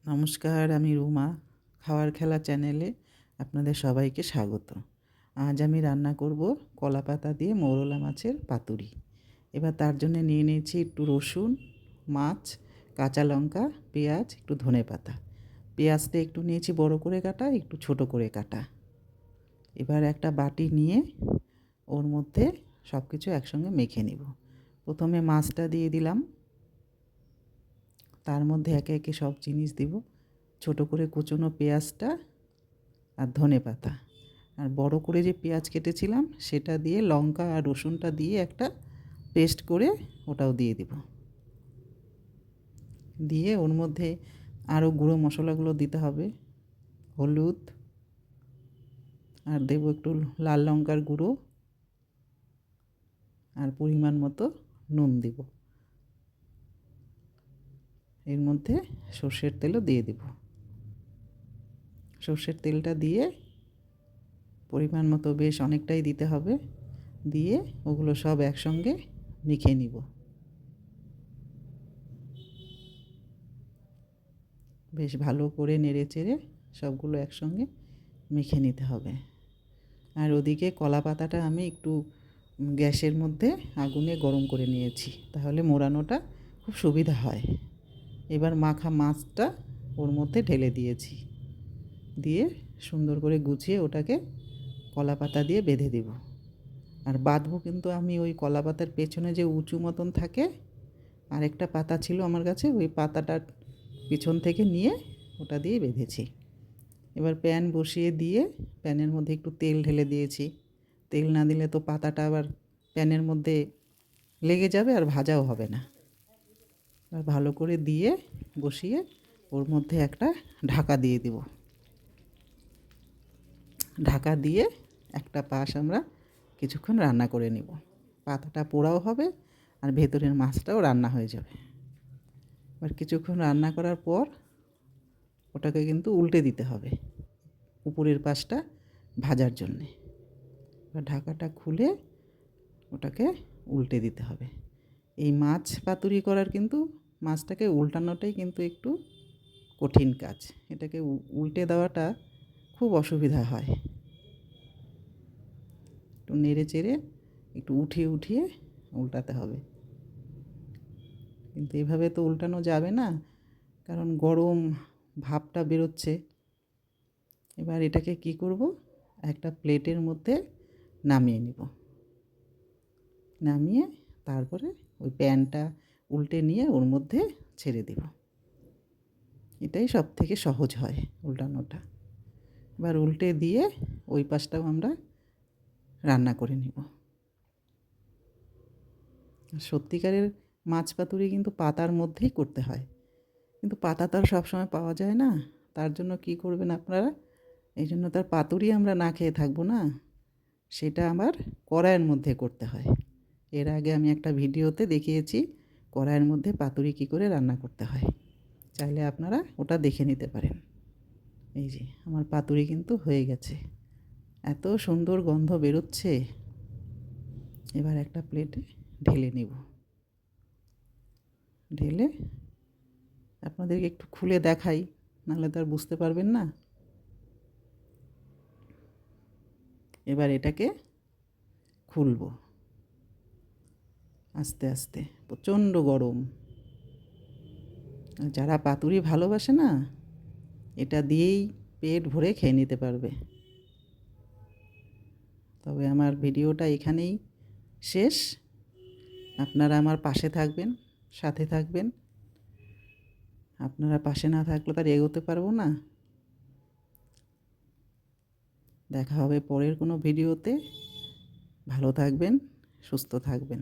নমস্কার, আমি রুমা। খাওয়ার খেলা চ্যানেলে আপনাদের সবাইকে স্বাগত। আজ আমি রান্না করব কলাপাতা দিয়ে মৌরলা মাছের পাতুরি। এবার তার জন্য নিয়ে নিয়েছি একটু রসুন, মাছ, কাঁচা লঙ্কা, পেঁয়াজ, একটু ধনেপাতা। পেঁয়াজটা একটু নিয়েছি বড় করে কাটা, একটু ছোট করে কাটা। এবার একটা বাটি নিয়ে ওর মধ্যে সব কিছু একসঙ্গে মেখে নিব। প্রথমে মাছটা দিয়ে দিলাম, তার মধ্যে একে একে সব জিনিস দিব। ছোট করে কুচনো পেঁয়াজটা আর ধনেপাতা, আর বড় করে যে পেঁয়াজ কেটেছিলাম সেটা দিয়ে, লঙ্কা আর রসুনটা দিয়ে একটা পেস্ট করে ওটাও দিয়ে দিব। দিয়ে ওর মধ্যে আরও গুঁড়ো মশলাগুলো দিতে হবে। হলুদ, আর দেব একটু লাল লঙ্কার গুঁড়ো, আর পরিমাণ মতো নুন দিব। এর মধ্যে সর্ষের তেলও দিয়ে দেব। সর্ষের তেলটা দিয়ে পরিমাণ মতো বেশ অনেকটাই দিতে হবে। দিয়ে ওগুলো সব একসঙ্গে মেখে নিব। বেশ ভালো করে নেড়ে চেড়ে সবগুলো একসঙ্গে মেখে নিতে হবে। আর ওদিকে কলা পাতাটা আমি একটু গ্যাসের মধ্যে আগুনে গরম করে নিয়েছি, তাহলে মোড়ানোটা খুব সুবিধা হয়। এবার মাখা মাছটা ওর মধ্যে ঢেলে দিয়েছি, দিয়ে সুন্দর করে গুছিয়ে ওটাকে কলা পাতা দিয়ে বেঁধে দেব। আর বাঁধবো কিন্তু আমি ওই কলা পাতার পেছনে যে উঁচু মতন থাকে, আর একটা পাতা ছিল আমার কাছে, ওই পাতাটার পিছন থেকে নিয়ে ওটা দিয়ে বেঁধেছি। এবার প্যান বসিয়ে দিয়ে প্যানের মধ্যে একটু তেল ঢেলে দিয়েছি। তেল না দিলে তো পাতাটা আবার প্যানের মধ্যে লেগে যাবে আর ভাজাও হবে না। আর ভালো করে দিয়ে বসিয়ে ওর মধ্যে একটা ঢাকা দিয়ে দিব। ঢাকা দিয়ে একটা পাশ আমরা কিছুক্ষণ রান্না করে নিব। পাতাটা পোড়াও হবে আর ভেতরের মাছটাও রান্না হয়ে যাবে। এবার কিছুক্ষণ রান্না করার পর ওটাকে কিন্তু উল্টে দিতে হবে উপরের পাশটা ভাজার জন্যে। এবার ঢাকাটা খুলে ওটাকে উল্টে দিতে হবে। এই মাছ পাতুরি করার কিন্তু মাছটাকে উল্টানোটাই কিন্তু একটু কঠিন কাজ। এটাকে উল্টে দেওয়াটা খুব অসুবিধা হয়। একটু নেড়ে চেড়ে একটু উঠিয়ে উঠিয়ে উল্টাতে হবে। কিন্তু এভাবে তো উল্টানো যাবে না, কারণ গরম ভাপটা বেরোচ্ছে। এবার এটাকে কি করব, একটা প্লেটের মধ্যে নামিয়ে নিব। নামিয়ে তারপরে ওই প্যানটা উল্টে নিয়ে ওর মধ্যে ছেড়ে দেব। এটাই সব থেকে সহজ হয় উল্টানোটা। এবার উল্টে দিয়ে ওই পাশটাও আমরা রান্না করে নিব। সত্যিকারের মাছ পাতুরি কিন্তু পাতার মধ্যেই করতে হয়, কিন্তু পাতা তো আর সবসময় পাওয়া যায় না। তার জন্য কি করবেন আপনারা, এই জন্য তার পাতুরি আমরা না খেয়ে থাকবো না, সেটা আবার কড়াইয়ের মধ্যে করতে হয়। এর আগে আমি একটা ভিডিওতে দেখিয়েছি কড়াইয়ের মধ্যে পাতুরি কী করে রান্না করতে হয়, চাইলে আপনারা ওটা দেখে নিতে পারেন। এই যে আমার পাতুরি কিন্তু হয়ে গেছে, এত সুন্দর গন্ধ বেরোচ্ছে। এবার একটা প্লেটে ঢেলে নেব। ঢেলে আপনাদেরকে একটু খুলে দেখাই, নাহলে তো আর বুঝতে পারবেন না। এবার এটাকে খুলব আস্তে আস্তে। প্রচণ্ড গরম। যারা পাতুরি ভালোবাসে না, এটা দিয়েই পেট ভরে খেয়ে নিতে পারবে। তবে আমার ভিডিওটা এখানেই শেষ। আপনারা আমার পাশে থাকবেন, সাথে থাকবেন। আপনারা পাশে না থাকলে তার এগোতে পারবো না। দেখা হবে পরের কোনো ভিডিওতে। ভালো থাকবেন, সুস্থ থাকবেন।